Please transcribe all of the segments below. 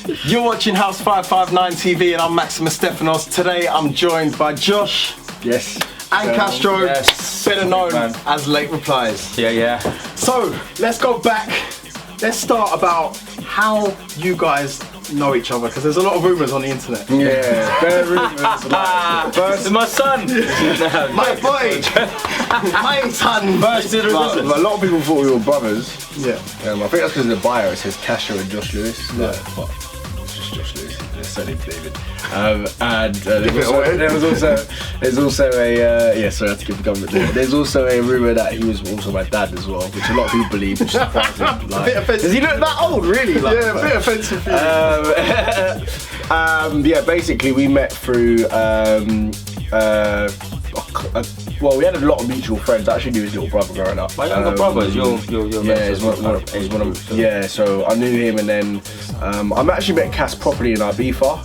You're watching House 559 TV and I'm Maximus Stephanos. Today I'm joined by Josh. Yes. And Kastro, yes. better known as Late Replies. Yeah. So, let's go back. Let's start about how you guys know each other, because there's a lot of rumours on the internet. Yeah, bare rumours. First, my son. My boy. My son. First did A lot of people thought we were brothers. Yeah. I think that's because in the bio it says Kastro and Josh Lewis. Yeah. But it's just Josh Lewis. It's surname David. And there's also a sorry, I had to give the government there. There's also a rumour that he was also my dad as well, which a lot of people believe, which is surprising. A bit offensive. Does he look that old, really? Like, Yeah, a bit offensive for you. Yeah, basically we met through well, we had a lot of mutual friends. I actually knew his little brother growing up. My younger brother, your yeah, he's one of yeah. So I knew him, and then I actually met Cass properly in Ibiza.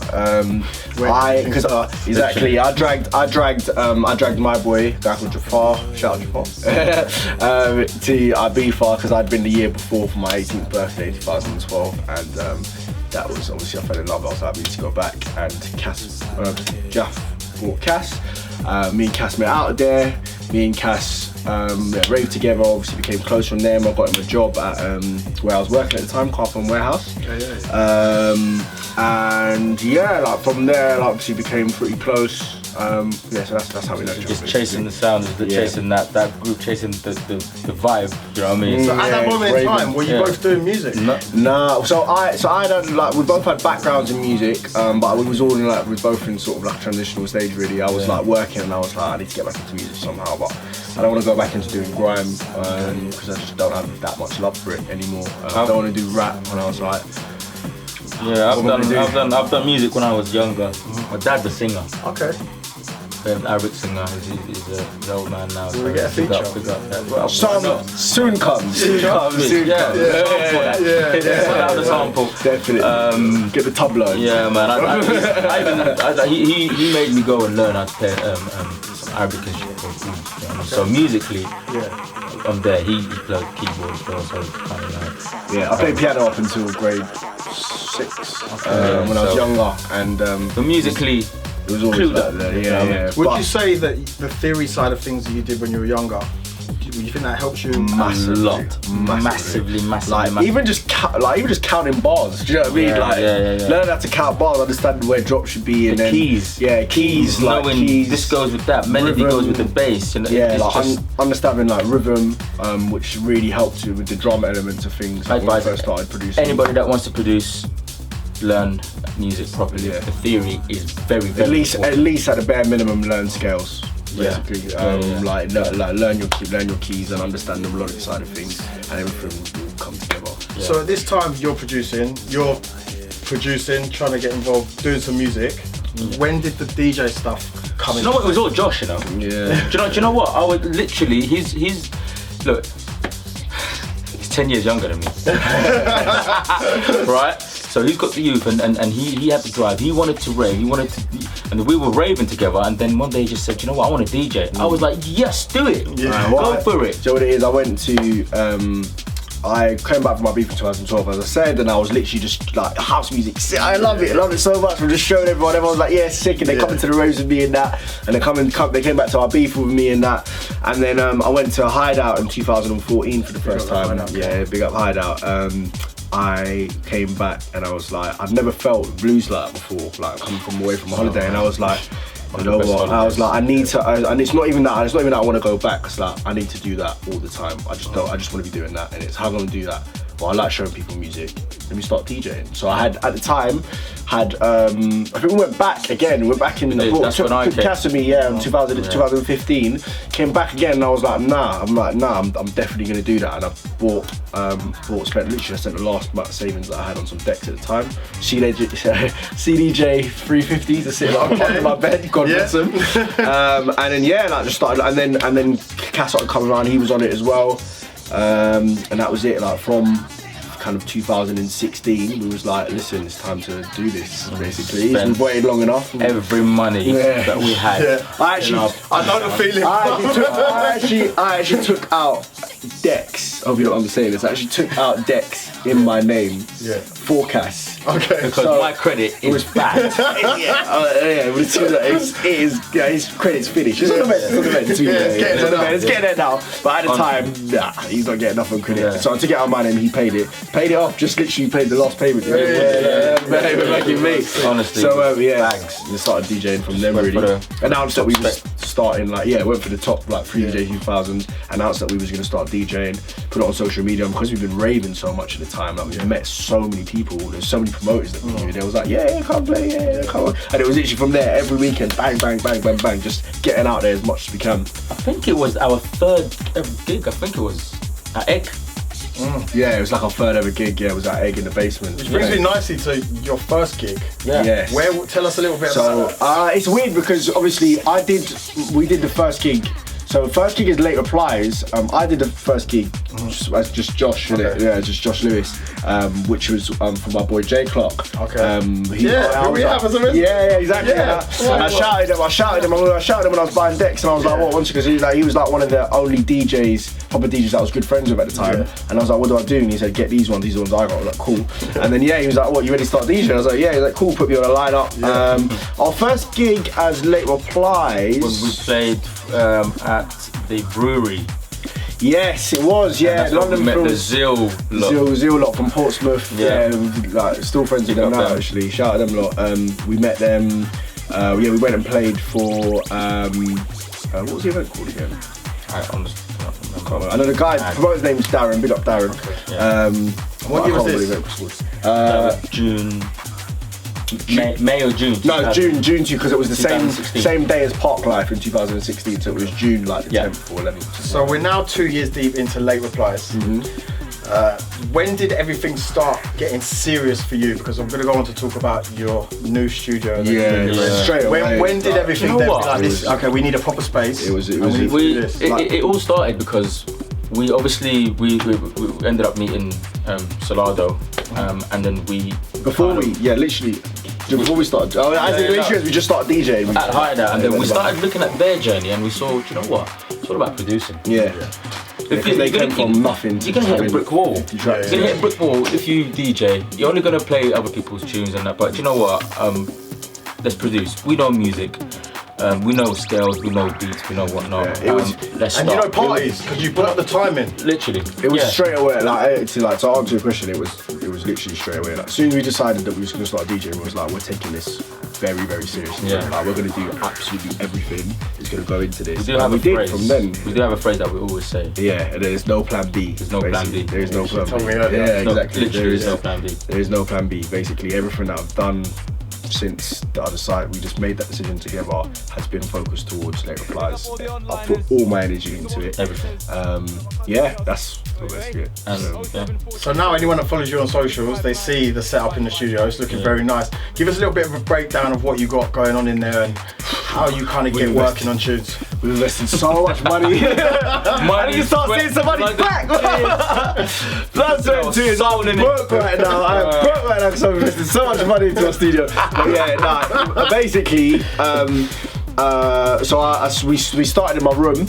I dragged my boy, a guy called Jafar, shout out Jafar, to Ibiza because I'd been the year before for my 18th birthday, 2012, and that was obviously I fell in love. I was like, we need to go back, and Jaff brought Cass. Me and Cass met out there. Me and Cass raved together. Obviously became close from them. I got him a job at where I was working at the time, Carpenter Warehouse. And yeah, like from there, like, obviously became pretty close. So that's how we know each other. Just chasing the sound, chasing that group, chasing the vibe. You know what I mean? So at that moment in time, were you both doing music? Nah. So I had like we both had backgrounds in music, but we was all in like we were both in sort of like a transitional stage really. I was like working and I was like I need to get back into music somehow, but I don't want to go back into doing grime because I just don't have that much love for it anymore. I don't want to do rap when I was like. Yeah, I've done music when I was younger. My dad's a singer. Okay. An Arabic singer. He's an old man now. Will we get a feature? Soon comes. Yeah. The sample. Definitely. Get the tableau. Yeah, man. He made me go and learn how to play some Arabic instruments. So musically, I'm there. He played keyboard as well, so kind of like. Yeah, I played piano up until grade 6 when I was younger, and so musically. It was always like that, yeah. Would you say that the theory side of things that you did when you were younger, do you think that helps you? Massively. Like even just counting bars. Do you know what I mean? Learn how to count bars, understand where drops should be, and then keys. Yeah, keys. Like knowing keys. This goes with that. Melody goes with the bass. You know, understanding like rhythm, which really helped you with the drum elements of things. Like when I first started producing. Anybody that wants to produce. Learn music properly. The theory is very important. At least at the bare minimum, learn scales. Basically, like learn your keys and understand the melodic side of things, and everything will come together. Yeah. So at this time, you're producing, trying to get involved, doing some music. When did the DJ stuff come in? You know what? It was all Josh, you know. Yeah. Do you know what? I would literally. He's look. He's 10 years younger than me. Right. So he's got the youth and he had to drive. He wanted to rave. And we were raving together. And then one day he just said, you know what, I want to DJ. I was like, yes, do it. Go for it. So what it is, I went to, I came back from my beef in 2012, as I said, and I was literally just like, house music, I love it so much. I'm just showing everyone. Everyone was like, yeah, sick. And they come into the raves with me and that. And they came back to our beef with me and that. And then I went to a hideout in 2014 for the first time. Yeah, big up hideout. I came back and I was like, I've never felt blues like that before, like coming from away from a holiday, and I was like, you know what? I was like, I need to, and it's not even that. I want to go back. Cause like I need to do that all the time. I just want to be doing that, and it's how I'm gonna do that. Well, I like showing people music. Let me start DJing. So I had at the time I think we went back again. We went back in the Cass with me, in 2015. Came back again, and I was like, nah. I'm definitely gonna do that. And I spent the last amount of savings that I had on some decks at the time. CDJ 350s to sit like under my bed. God bless him. And then just started, and then Cass started coming around. He was on it as well. And that was it. Like from kind of 2016, we was like, listen, it's time to do this. Basically, we've waited long enough. Every money that we had. I know the feeling. I actually took out decks. I hope you don't understand this. I actually took out decks in my name. Yeah. Forecasts. Okay. Because my credit is bad. His credit's finished. It's on the vent. It's getting there now. But at the time, he's not getting enough on credit. Yeah. So I took it out of my name. He paid it. Paid it off. Just literally paid the last payment. Honestly. So bags. we started DJing from them. Really announced that we was starting went for the top 3 DJ 2000. Announced that we was going to start DJing. Put it on social media, and because we've been raving so much at the time. We've met so many people. There's so many promoters that we knew. They was like, come play, come on. And it was literally from there every weekend, bang, bang, bang, bang, bang, just getting out there as much as we can. I think it was our third ever gig. I think it was at Egg. Yeah, it was like our third ever gig. Yeah, it was at Egg in the basement. Which brings me nicely to your first gig. Yeah. Yes. Tell us a little bit about that. It's weird because obviously we did the first gig. So first gig is Late Replies. I did the first gig as just Josh, just Josh Lewis, which was for my boy Jay Clark. Okay. Who we have as a resident? Yeah, exactly. Yeah. And I shouted him when I was buying decks, and I was like, what? Because he was like one of the only proper DJs that I was good friends with at the time. Yeah. And I was like, what do I do? And he said, get these ones I got. I was like, cool. And then he was like, what, you ready to start DJing? I was like, yeah. He's like, cool, put me on a lineup. Yeah. Our first gig as Late Replies. When we played at the brewery. Yes, it was. Yeah, London met the Zeal lot from Portsmouth. Yeah, still friends with them now. Actually, shout out them lot. We met them. We went and played for. What was the event called again? I honestly can't remember. I know the guy. The promoter's name is Darren. Big up Darren. Okay. Yeah. What year was this? June. May or June? No, June too, because it was the same day as Park Life in 2016, so it was June the 10th or 11th. So we're now 2 years deep into Late Replies. When did everything start getting serious for you? Because I'm going to go on to talk about your new studio. Straight away. When did everything be like this? Okay, we need a proper space. It all started because we obviously we ended up meeting Salado, and then before we started, we just started DJing at Hideout, and then we started looking at their journey, and we saw, you know what, it's all about producing. If they came from nothing. You're gonna hit a brick wall. You're gonna hit a brick wall if you DJ. You're only gonna play other people's tunes and that. But you know what? Let's produce. We know music. We know scales. We know beats. We know whatnot. Let's start. And you know parties because you put up the timing. Literally. It was straight away. To answer your question, it was literally straight away. As soon as we decided that we was gonna start DJing, we was like, we're taking this very, very seriously. We're gonna do absolutely everything. It's gonna go into this. We do have a phrase that we always say. Yeah, there's no plan B. There's no plan B. There is no plan B. Exactly. Literally, there's no plan B. There is no plan B. Basically, everything that I've done since the other side, we just made that decision together, has been focused towards Late Replies. I put all my energy into it. Everything. That's basically it. So now anyone that follows you on socials, they see the setup in the studio. It's looking very nice. Give us a little bit of a breakdown of what you got going on in there and how you kind of get working on tunes. We've invested so much money. And you start seeing some money back. That's what it is. I'm broke right now. I'm broke right now because I've invested so much money into our studio. But basically, we started in my room,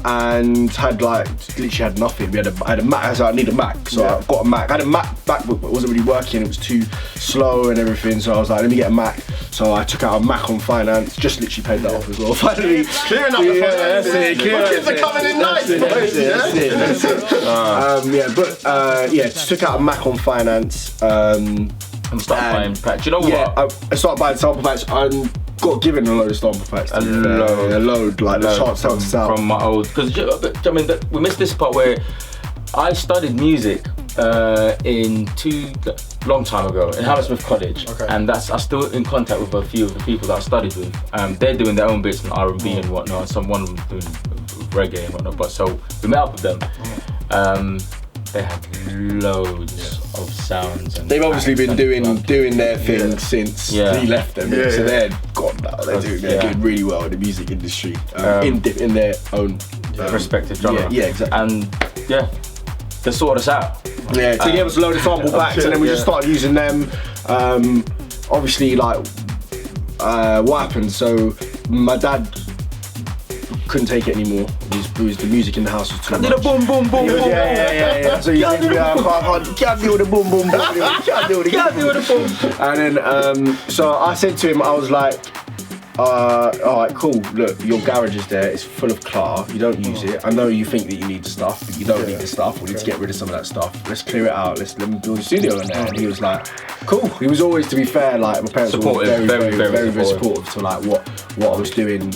and had literally had nothing. I had a Mac, so I need a Mac, so I got a Mac. I had a MacBook, but it wasn't really working. It was too slow and everything. So I was like, let me get a Mac. So I took out a Mac on finance, just literally paid that off as well. Finally, clearing up the finance. Kids are coming in nice. Just took out a Mac on finance. And started buying packs. You know what? I started buying sample packs. Got given a load of sample packs. A load, like the charts out from my old. Because I mean, we missed this part where I studied music long time ago in Hammersmith College, and I'm still in contact with a few of the people that I studied with. They're doing their own bits in R&B and whatnot. One of them doing reggae and whatnot. But so we met up with them. They had loads of sounds. And they've obviously been doing their thing since he left them. So they're gone now. They're doing really well in the music industry in their own respective genre. Yeah, exactly. And they sorted us out. Yeah, so they gave us a load of sample packs, and then we just started using them. Obviously, what happened? So my dad couldn't take it anymore. The music in the house was too much. Boom, boom, boom, boom. Yeah. So you can't deal with the boom, boom, boom. Can't deal with the boom. And then, so I said to him, I was like, alright, cool. Look, your garage is there. It's full of clutter. You don't use it. I know you think that you need the stuff, but you don't need the stuff. We need to get rid of some of that stuff. Let's clear it out. Let me build a studio in there. And he was like, cool. He was always, to be fair, like my parents were very supportive to like what I was doing.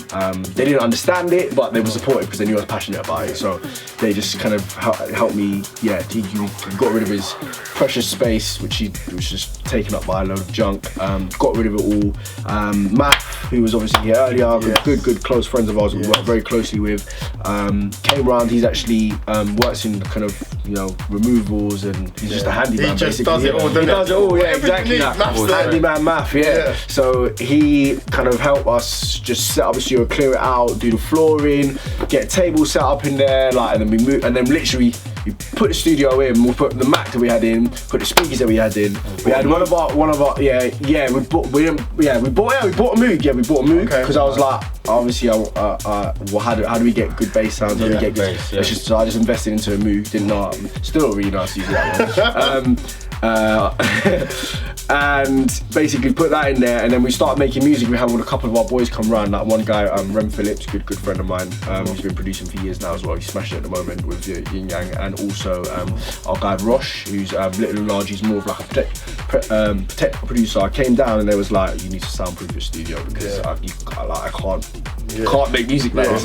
They didn't understand it, but they were supportive because they knew I was passionate about it. So they just kind of helped me. Yeah, he got rid of his precious space, which was just taken up by a load of junk. Got rid of it all. Matt, who was obviously here earlier, good close friends of ours we work very closely with, came around. He's actually works in kind of, you know, removals, and he's just a handyman. He just basically. does it all. He does it all, yeah, exactly. Handyman math, yeah. So he kind of helped us just set up a studio, clear it out, do the flooring, get a table set up in there, like, and then we moved, and then literally we put the studio in, we put the Mac that we had in, put the speakers that we had in. We had one of our we bought a Moog, because I was like, obviously, well, how do we get good bass sounds? How do we get good? So I just invested into a Moog. Didn't know, still don't really know how to use that one. And basically put that in there, and then we started making music. We had a couple of our boys come round, like one guy, Rem Phillips, good friend of mine, who's been producing for years now as well. He's smashing it at the moment with Yin Yang, and also our guy Rosh, who's Little and Large. He's more of like a technical producer. I came down and they was like, you need to soundproof your studio because I can't make music like this.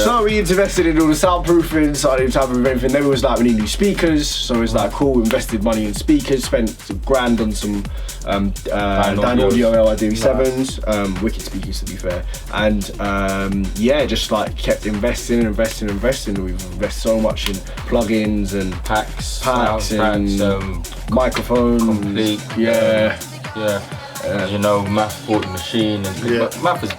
So we invested in all the soundproofing, started soundproofing everything. Then we was like, we need new speakers, so it was like, cool. We invested money in speakers, spent $1,000 on some Dan Audio LID7s, wicked speakers to be fair, and just like kept investing. We've invested so much in plugins and packs and microphone, complete, you know, Math bought the machine, and Math is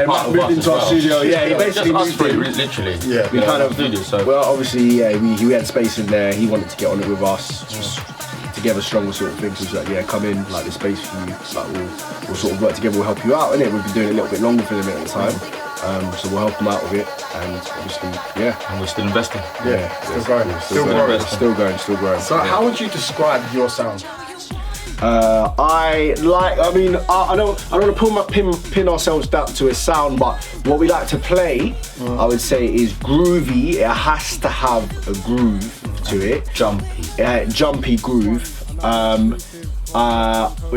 Math moved into our studio. He basically moved in. Literally. We kind of studio. So well, obviously, we had space in there. He wanted to get on it with us. Just together stronger sort of thing. So he's like, come in, like, there's space for you. Like, we'll sort of work together. We'll help you out, innit? We've been doing it a little bit longer for them at the time. So we'll help them out with it, and obviously, and we're still investing. Still going. So how would you describe your sound? I don't want to pin ourselves down to a sound, but what we like to play, I would say, is groovy. It has to have a groove to it. Jumpy groove. We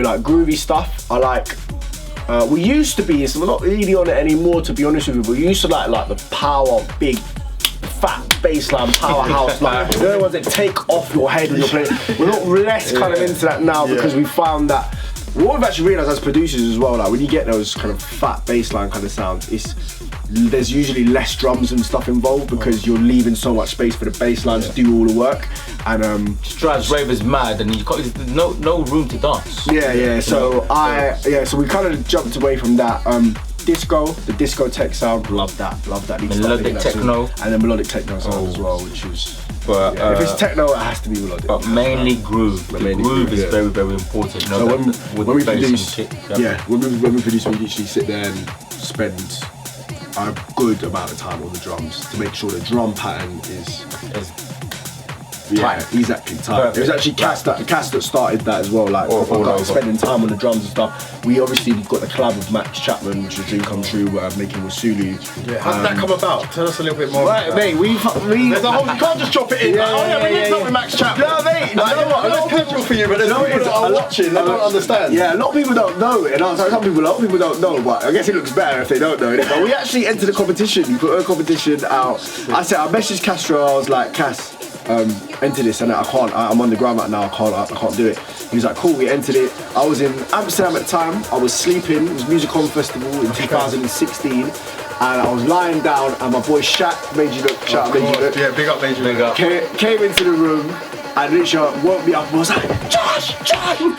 like groovy stuff. I like. We used to be, so we're not really on it anymore, to be honest with you. We used to like the power, big, fat bassline powerhouse, like the ones that take off your head when you're playing. We're not less kind of into that now because we found that what we've actually realised as producers as well, like when you get those kind of fat bassline kind of sounds, there's usually less drums and stuff involved because you're leaving so much space for the bassline to do all the work, and just drives ravers mad, and there's no room to dance. So we kind of jumped away from that. The disco tech sound, love that. Melodic techno, and then melodic techno sound as well, which is. But if it's techno, it has to be melodic. But mainly groove. The groove is very, very important. You know, so when we produce, when we produce, we usually sit there and spend a good amount of time on the drums to make sure the drum pattern is exactly tight. It was actually Cass that started that as well, like spending time on the drums and stuff. We obviously got the collab with Max Chapman, which is a dream come true, making with Sulu. How did that come about? Tell us a little bit more. Right, mate, there's a whole, you can't just drop it in. We need something with Max Chapman. No, mate, I know casual for you, but there's people that are watching, they don't understand. Yeah, a lot of people don't know it, and a lot of people don't know, but I guess it looks better if they don't know it. But we actually entered a competition. We put a competition out. I messaged Kastro, I was like, Cass, enter this, and I'm on the ground right now, I can't do it. He was like, cool, we entered it. I was in Amsterdam at the time, I was sleeping, it was Music On Festival in 2016, and I was lying down, and my boy Shaq, Made You Look, shout out Made You Look. Yeah, big up Made You Look. Came into the room, and literally woke me up and was like, Josh, you won a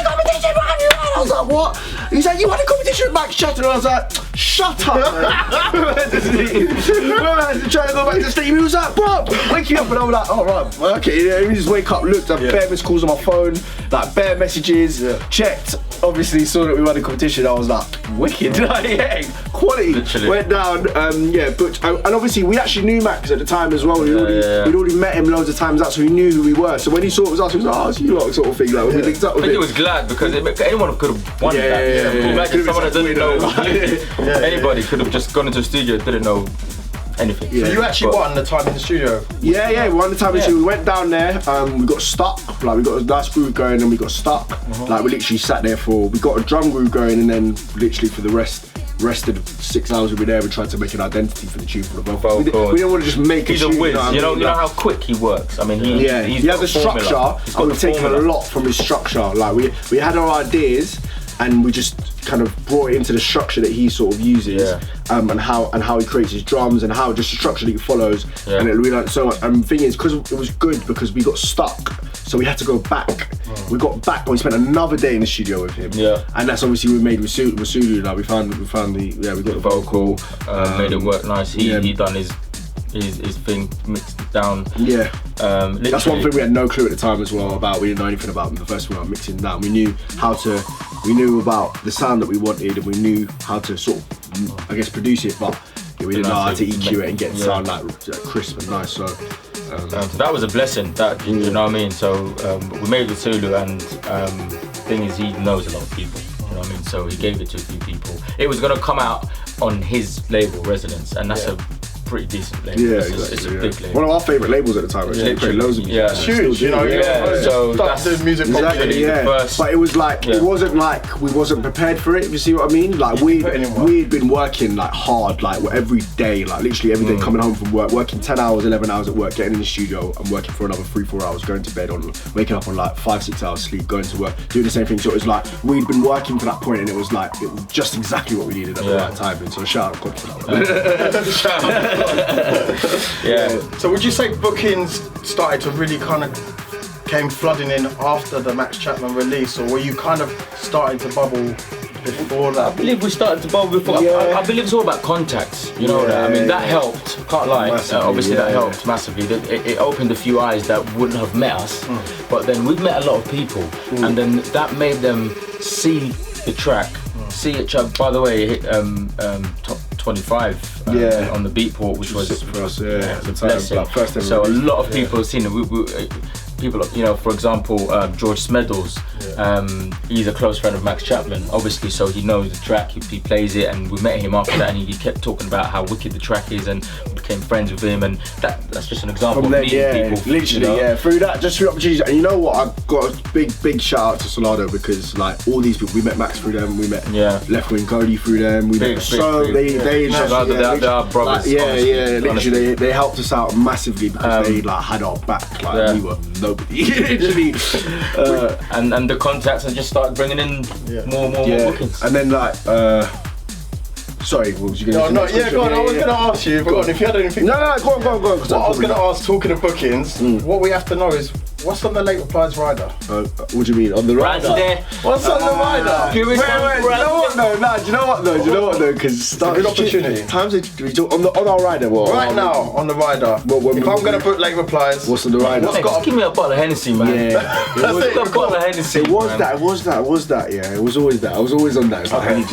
competition, man, you won. I was like, what? He's like, you won a competition with Max Chapman, and I was like, shut up, man. Trying to go back to sleep. He was like, bro, wake you up, and I'm like, oh right, okay. Let me just wake up, looked, bare missed calls on my phone, like bare messages, checked. Obviously saw that we won the competition. I was like, wicked. quality. Literally. Went down, but and obviously we actually knew Max at the time as well. We'd already met him loads of times. That's so we knew who we were. So when he saw it was us, he was like, "Oh, it's you lot," sort of thing. Like when we linked up with I think him. he was glad because anyone could have won that. Imagine someone that doesn't know. Anybody could have just gone into the studio, didn't know anything. So you actually won the time in the studio? Yeah, we won the time in the studio. We went down there, we got stuck. Like we got a nice groove going and we got stuck. Like we literally sat there we got a drum groove going and then literally for the rested 6 hours we were there, we tried to make an identity for the tune for the vocal. We didn't want to just make He's a whiz, you know how quick he works. I mean, he has a structure, and we've taken a lot from his structure. Like we had our ideas, and we just kind of brought it into the structure that he sort of uses, and how he creates his drums and how just the structure that he follows. And we learned so much. And the thing is, because it was good because we got stuck, so we had to go back. We got back, but we spent another day in the studio with him. And that's obviously we made with Sulu. Like we got the vocal, made it work nice. He done his thing, mixed it down. That's one thing we had no clue at the time as well about. We didn't know anything about the first one. About mixing down. We knew about the sound that we wanted, and we knew how to sort of, I guess, produce it, but we didn't know how to EQ it and get the sound like crisp and nice. So that was a blessing. That you know what I mean. So we made it with Sulu, and the thing is, he knows a lot of people. You know what I mean. So he gave it to a few people. It was gonna come out on his label, Resonance, and that's a pretty decent label. It's a big label. One of our favourite labels at the time. Actually, they played loads of music. It's huge, you know. So that's the music exactly. But it was like it wasn't like we wasn't prepared for it. If you see what I mean? Like we'd been working like hard, like every day, like literally every day, coming home from work, working 10 hours, 11 hours at work, getting in the studio, and working for another 3-4 hours, going to bed, waking up on like 5-6 hours sleep, going to work, doing the same thing. So it was like we'd been working to that point, and it was just exactly what we needed at the right time. And so shout out God for that. So would you say bookings started to really kind of came flooding in after the Max Chapman release, or were you kind of starting to bubble before that? I believe we started to bubble before. I believe it's all about contacts. You know that. I mean, that helped. Can't lie. Obviously, that helped massively. It opened a few eyes that wouldn't have met us, but then we've met a lot of people, and then that made them see the track. See it. By the way, it hit top 25 on the Beatport, which was for us. a blessing. So a lot of people have seen it. People, you know, for example, George Smeddles, he's a close friend of Max Chapman, obviously, so he knows the track, he plays it, and we met him after that, and he kept talking about how wicked the track is, and we became friends with him, and that's just an example of meeting people. Literally, through that, just through opportunities. And you know what, I've got a big shout out to Solado, because like all these people, we met Max through them, we met Left Wing Cody through them, we met they are brothers. Literally, they helped us out massively because they like had our back, like we were nobody. Literally, and the contacts and just started bringing in more bookings. And then like, sorry, what was you going to say? Go on. I was going to ask you, if you had anything. No, go on. What I was going to ask, talking of bookings, what we have to know is what's on the Late Replies rider. What do you mean on the rider? What's on the rider? Wait, do you know what though? Because it's a good opportunity. Times on our rider. What? Right now on the rider. If I'm going to put Late Replies, what's on the rider? Just give me a bottle of Hennessy, man. Yeah, a bottle of Hennessy. It was that. Yeah, it was always that. I was always on that. It's like,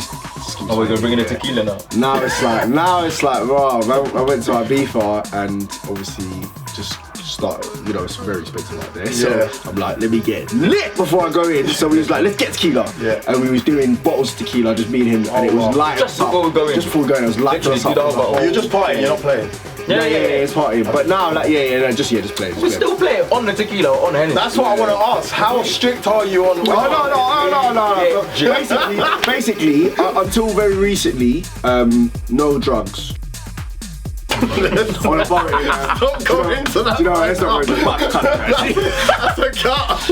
we're gonna bring in a tequila now. Now it's like, wow. I went to Ibiza and obviously just started, you know, it's very expensive out there. So I'm like, let me get lit before I go in. So we was like, let's get tequila. Yeah. And we was doing bottles of tequila, just me and him, and it was light. Just before we go in. Just before we go in, it was light. You're just partying, you're not playing. Yeah, it's partying. But now, like, just play. We still play it on the tequila, on Hennessy. That's what I want to ask. How strict are you on? No. Basically, until very recently, no drugs. On a bar, Don't go into that. Do you know, that's not very much. That's a cut.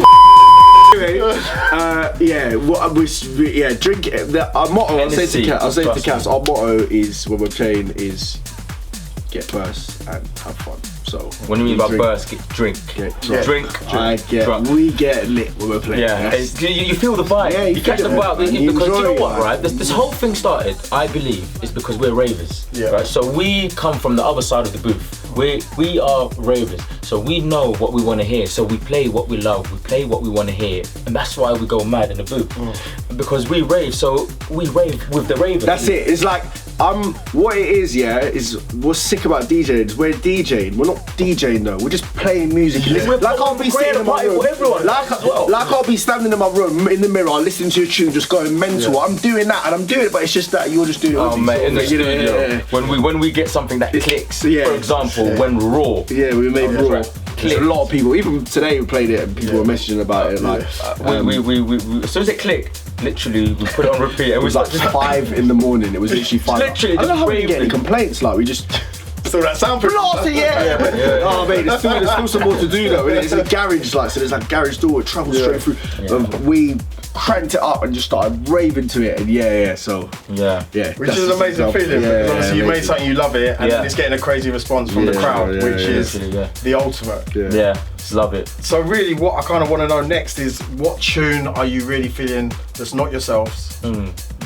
Anyway, drink it. Our motto, I'll say to Cass, our motto is when we're playing is get burst and have fun. So when you mean by burst, drink. We get lit when we're playing. You feel the vibe. You catch the vibe because you know what, right? This whole thing started, I believe, is because we're ravers. Right. So we come from the other side of the booth. We are ravers, so we know what we want to hear. So we play what we love. We play what we want to hear, and that's why we go mad in the booth because we rave. So we rave with the ravers. That's it. It's like what it is, is what's sick about DJing is we're DJing. We're not DJing though. We're just playing music. Like I'll be sitting in my room. Like I'll be standing in my room in the mirror, listening to a tune, just going mental. Yeah. I'm doing that, and I'm doing it, but it's just that you're just doing it. Oh mate, in the studio, when we get something that clicks. For example, when Raw. Yeah, we made Raw. There's a lot of people. Even today we played it, and people were messaging about it. Like, we as soon as it clicked. Literally, we put it on repeat, and it was like 5 in the morning. It was literally 5. Literally, I don't know how we get any complaints. Like we just. So that sound pretty. Oh mate, there's still some more to do though. It's a garage, like so. There's like garage door. It travels straight through. We cranked it up and just started raving to it, and so which is an amazing feeling. Because obviously you made something, you love it, and it's getting a crazy response from the crowd, which is the ultimate. Just love it. So really, what I kind of want to know next is what tune are you really feeling that's not yourselves?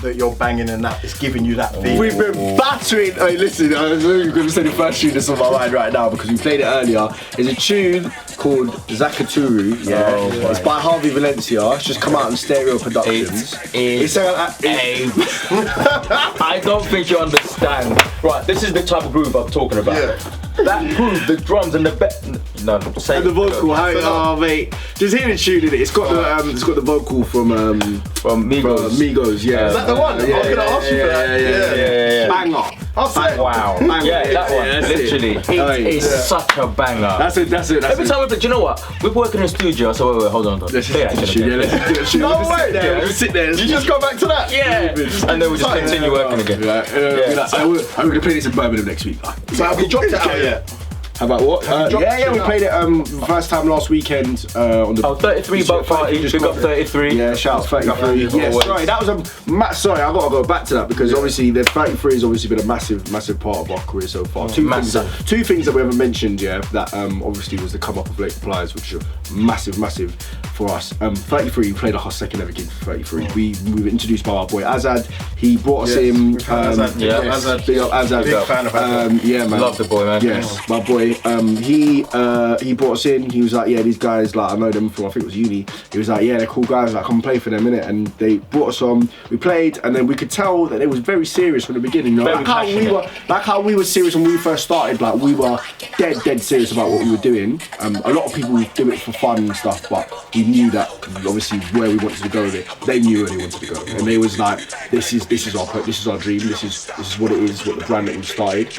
That you're banging and that is giving you that feeling. We've been battering. Hey, listen, I know you're going to say the first tune that's on my mind right now because we played it earlier. It's a tune called Zakaturu. It's by Harvey Valencia. It's just come out in Stereo Productions. I don't think you understand. Right, this is the type of groove I'm talking about. That groove, the drums and the and the vocal. Mate, just hear the tune in it. It's got the vocal from Migos. Migos, Is that the one? I was going to ask you for that. Banger. Wow. That one. Literally, it is such a banger. That's it. Every time do you know what? We're working in the studio. So wait, hold on. Let's sit there. You just go back to that. And then we just continue working again. I'm going to play this in Birmingham next week. So have you dropped it out yet? How about what? We played it first time last weekend on the 33 boat party. Big up 33. Yeah, shout out 33. Yeah, sorry, that was sorry, I gotta go back to that because obviously the 33 has obviously been a massive part of our career so far. Two things that we haven't mentioned, that obviously was the come up of Late Replies, which are massive for us. 33, we played our second ever gig for 33. We were introduced by our boy Azad. He brought us in. Azad. Big up Azad. Big fan of Azad. Yeah, man. Love the boy, man. Yes, my boy. He brought us in. He was like, these guys, like I know them from I think it was uni. He was like, they're cool guys. Like, come play for them, innit? And they brought us on. We played, and then we could tell that they was very serious from the beginning. You know? Like how we were serious when we first started. Like we were dead serious about what we were doing. A lot of people do it for fun and stuff, but we knew that obviously where we wanted to go with it. They knew where they wanted to go, and they was like, this is our dream. This is what it is. What the brand that we started.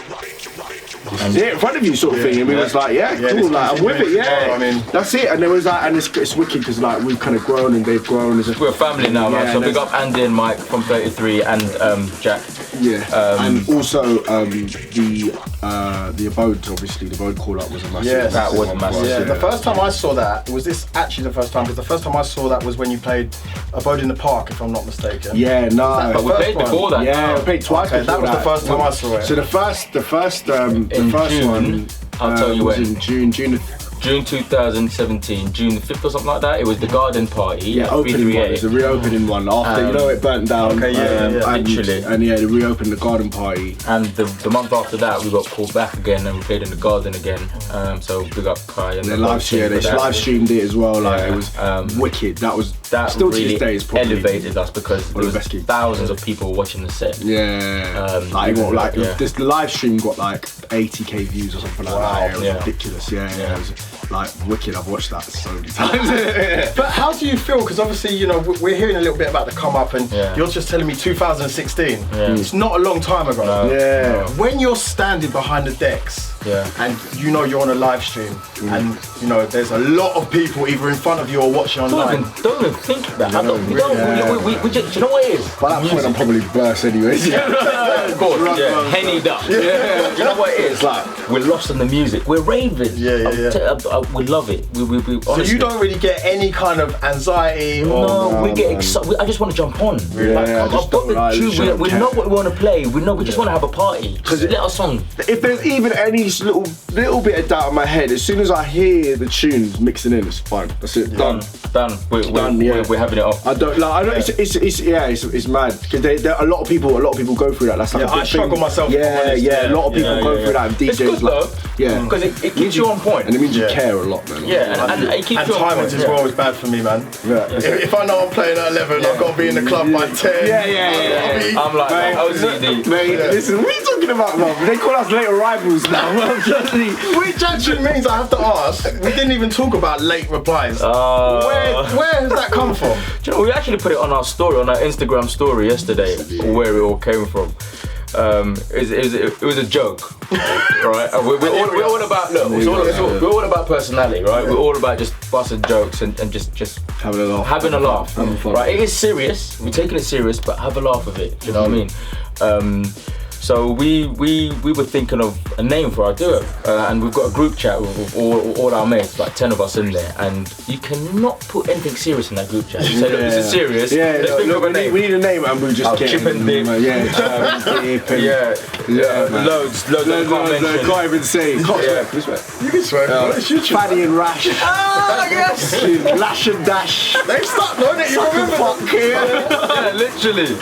And in front of you, sort of thing, and we was like, cool, like I'm with it, I mean, that's it. And there was like, and it's wicked because like we've kind of grown and they've grown. We're a family now, man. So big up Andy and Mike from 33 and Jack. And also the Abode, obviously the Abode call up was a massive. That was massive. The first time I saw that, was this actually the first time? Because the first time I saw that was when you played Abode in the Park, if I'm not mistaken. But we played before that. Yeah, we played twice. Okay, that was the first time I saw it. So the first one, I'll tell you was when. in June 2017, June the 5th or something like that. It was the garden party. Opening one. It was the reopening one after it burnt down. Literally. And they reopened the garden party. And the month after that, we got called back again and we played in the garden again. So big up Kai and they live streamed it as well. Like it was wicked. That still really to this day is probably elevated us because there was thousands of people watching the set. This live stream got like 80k views or something like that. It was ridiculous. It was like wicked. I've watched that so many times. But how do you feel? Because obviously, we're hearing a little bit about the come up, and you're just telling me 2016. It's not a long time ago. No. When you're standing behind the decks. And you're on a live stream, and there's a lot of people either in front of you or watching online. Don't even think that. We just, you know what it is? By that point, I'm probably burst anyways. Of course, hennied up. You know what it is? Like we're lost in the music. We're raving. We love it. We so you don't really get any kind of anxiety? No, we get excited. I just want to jump on. I've got the tune. We know what we want to play. We just want to have a party. Just let us on. If there's even any little bit of doubt in my head, as soon as I hear the tunes mixing in, it's fine. That's it. Done. We're having it off. I know it's mad because a lot of people go through that. That's like I struggle myself. A lot of people go through that. And DJs it's good though. Yeah. Because it keeps you on point. And it means you care a lot, man. Yeah, and it keeps you on point. Timings as well is bad for me, man. Yeah. If I know I'm playing at 11, I've got to be in the club by 10. Yeah. I'm like, OCD. Mate, listen, what are you talking about, man? They call us late arrivals now. Which actually means I have to ask, we didn't even talk about late replies. Where has that come from? Do you know, we actually put it on our story, on our Instagram story yesterday, where it all came from. It was a joke, right? We're all about we're all about personality, right? We're all about just busting jokes and just having a laugh, right? It is serious. We're taking it serious, but have a laugh of it. Do you know what I mean? So we were thinking of a name for our duo, and we've got a group chat with all our mates, like 10 of us in there, and you cannot put anything serious in that group chat. You say, look, this is serious. Yeah, let's think of a name. We need a name, and we just Chip and Dip. Loads. I can't even say. You can swear. Fanny and Rash. Ah, yes. Lash and Dash. They stuck on it. You remember fuck here. Yeah, literally.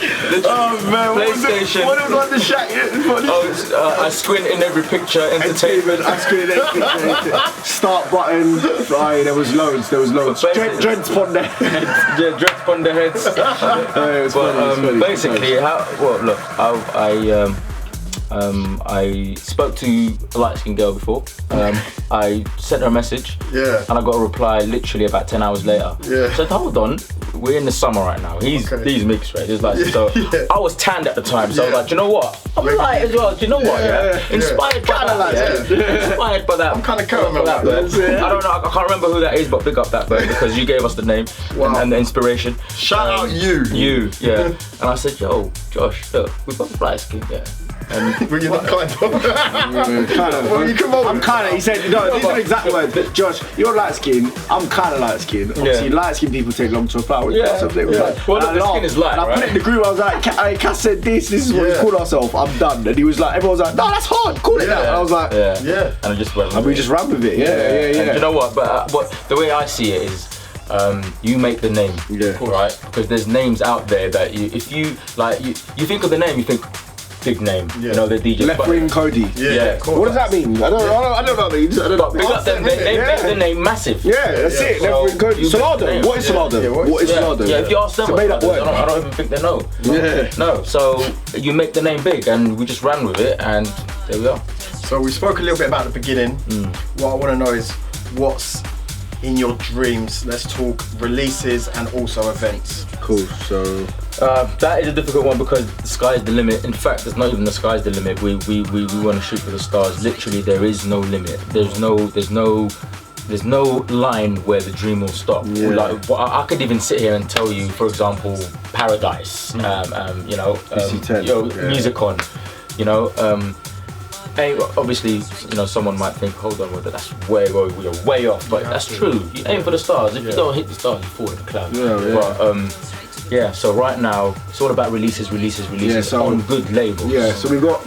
Oh man, PlayStation. What was on the shack? I squint in every picture. Entertainment. I squint in every picture. Start button. Right, there was loads. Dreads on their heads. Yeah, dreads on their heads. But basically, I spoke to a light-skinned girl before. I sent her a message, and I got a reply literally about 10 hours later. Yeah. So hold on, we're in the summer right now. He's mixed, right? It's like, so I was tanned at the time, so I was like, do you know what? I'm light as well. Do you know what? Inspired by that. Inspired by that. I'm kind of caramel. I don't know. I can't remember who that is, but big up that bird because you gave us the name and the inspiration. Shout out you. Yeah. And I said, yo, Josh, look, we're both light skinned, Were you not kind of? Well, you come over. I'm kind of. He said, no, these are the exact words. Josh, you're light skinned. I'm kind of light skinned. Obviously, light skinned people take long to reply. Well, the skin is light, and I put it in the group. I was like, Cass said this is what we called ourselves. I'm done. And he was like, everyone was like, no, that's hard. Call it that. And I was like, And I just went. And we just ran with it. Yeah. And you know what? But the way I see it is. You make the name, right? Because there's names out there that if you think of the name, you think big name. You know, the DJ. Left Wing Cody. Yeah. What does that mean? I don't know what it means. But big up them, they make the name massive. Yeah, that's it. Left Wing Cody. Solado. What is Solado? What is Solado? Yeah, if you ask them, it's a made up word. I don't even think they know. No. So you make the name big, and we just ran with it, and there we are. So we spoke a little bit about the beginning. What I want to know is what's in your dreams. Let's talk releases and also events. Cool. So that is a difficult one because the sky's the limit. In fact, there's not even the sky's the limit. We want to shoot for the stars. Literally, there is no limit. There's no line where the dream will stop. Like, I could even sit here and tell you, for example, Paradise. Musicon. Obviously, someone might think, hold on, that's you're way off, but that's true. You aim for the stars. If you don't hit the stars, you fall in the clouds. But so right now it's all about releases on good labels. Yeah, so we got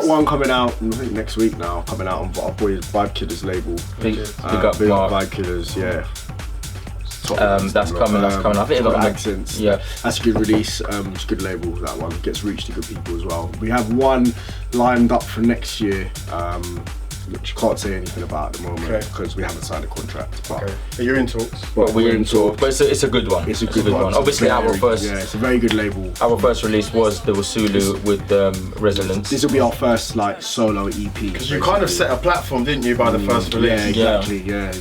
one coming out, I think next week now, coming out on our boys Vibe Killers label. Big up Vibe Killers, that's coming. I think it got accents. Yeah, that's a good release. It's a good label. That one gets reached to good people as well. We have one lined up for next year, which I can't say anything about at the moment because we haven't signed a contract. But you're in talks. But we're in talks. But it's a good one. It's a good one. Obviously, it's a very good label. Our first release was the Wasulu with Resonance. This will be our first solo EP. Because you kind of set a platform, didn't you, by the first release? Yeah, exactly. Yeah.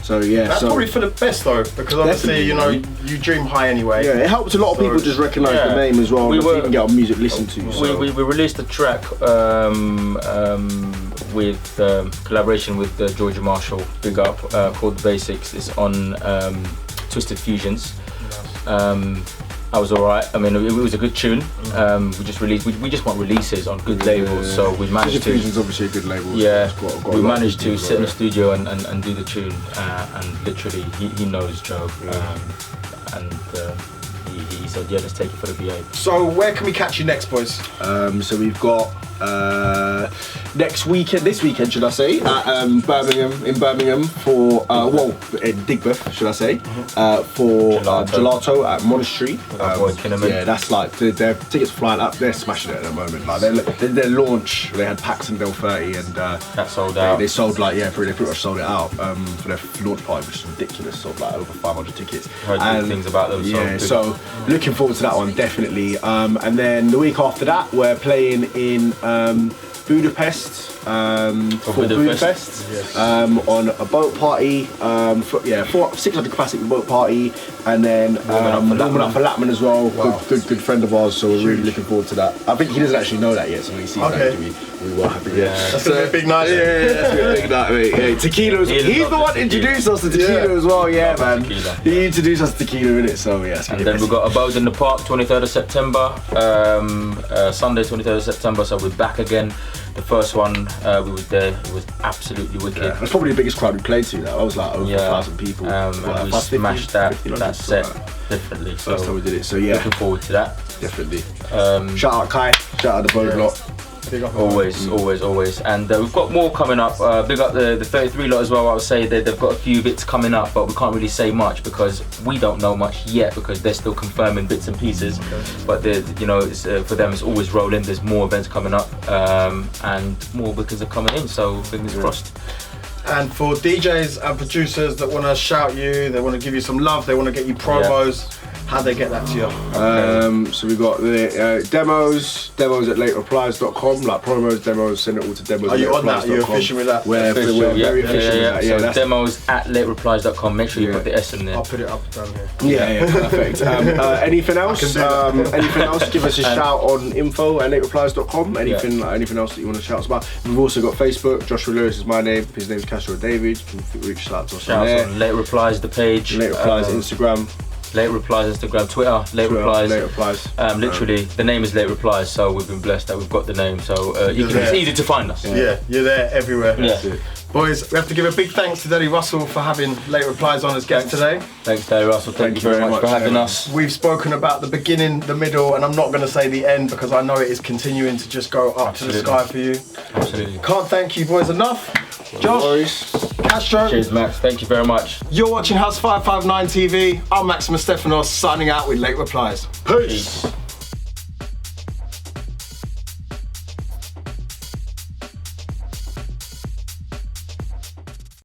So that's probably for the best though, because obviously you dream high anyway. Yeah, it helps a lot of people just recognise the name as well. We even get our music listened to. So. We released a track with collaboration with Georgia Marshall, big up, called The Basics. It's on Twisted Fusions. I was alright. I mean, it was a good tune. We just released. We just want releases on good labels, so we managed to. Fusion's obviously a good label. Yeah, we managed to sit in the studio and do the tune, and literally he knows Joe, and he said, yeah, let's take it for the VA. So where can we catch you next, boys? So we've got next weekend, this weekend should I say, at Birmingham for in Digbeth should I say, for gelato at Monastery. Yeah, that's like their tickets flying up. They're smashing it at the moment. Like their launch, they had packs until 30 and that sold out. They sold pretty much sold it out for their launch party, which is ridiculous. Sold like over 500 tickets. Heard good things about them. Yeah, so looking forward to that one definitely. And then the week after that, we're playing in Budapest. For Budapest, yes. On a boat party, 600 classic boat party, and then warming up for Lapman as well. Wow. Good friend of ours, so we're really looking forward to that. I think he doesn't actually know that yet, so when he sees that, we were happy. Yeah, that's gonna be a big night. Yeah, that's gonna be a big night, mate. Yeah, tequila. He's the one introduced us to tequila as well. Yeah, man. Tequila. He introduced us to tequila in it, so yeah. And then we've got Abode in the Park, 23rd of September, Sunday, 23rd of September. So we're back again. The first one we was there, it was absolutely wicked. Yeah, that's probably the biggest crowd we played to. That was like over 1,000 people. And we smashed that set differently. So first time we did it. So yeah, looking forward to that. Definitely. Shout out Kai. Shout out the Bode lot. Always. And we've got more coming up. Big up the 33 lot as well. I would say that they've got a few bits coming up, but we can't really say much because we don't know much yet because they're still confirming bits and pieces. But it's, for them, it's always rolling. There's more events coming up, and more bookings are coming in. So fingers crossed. And for DJs and producers that want to shout you, they want to give you some love, they want to get you promos. How'd they get that to you? So we've got the demos at latereplies.com, like promos, demos, send it all to demos. Are you on that? Are you efficient with that? We're very efficient with that. So demos at latereplies.com, make sure you put the S in there. I'll put it up down here. Yeah, perfect. Anything else? Anything else? Give us a shout on info@latereplies.com. Anything else that you want to shout us about? We've also got Facebook. Joshua Lewis is my name. His name's Kastro and David. You can reach out to us on there. Late Replies, the page. Late Replies, Instagram. Late Replies, Instagram, Twitter, Late Replies. Literally, the name is Late Replies, so we've been blessed that we've got the name, so it's easy to find us. Yeah, you're there everywhere. Yeah. Boys, we have to give a big thanks to Daddy Russell for having Late Replies on as guest today. Thanks, Daddy Russell. Thank you very much for having us. We've spoken about the beginning, the middle, and I'm not going to say the end because I know it is continuing to just go up to the sky for you. Absolutely. Can't thank you boys enough. Josh, Kastro. Cheers, Max. Thank you very much. You're watching House 559 TV. I'm Maximus Stephanos, signing out with Late Replies. Peace.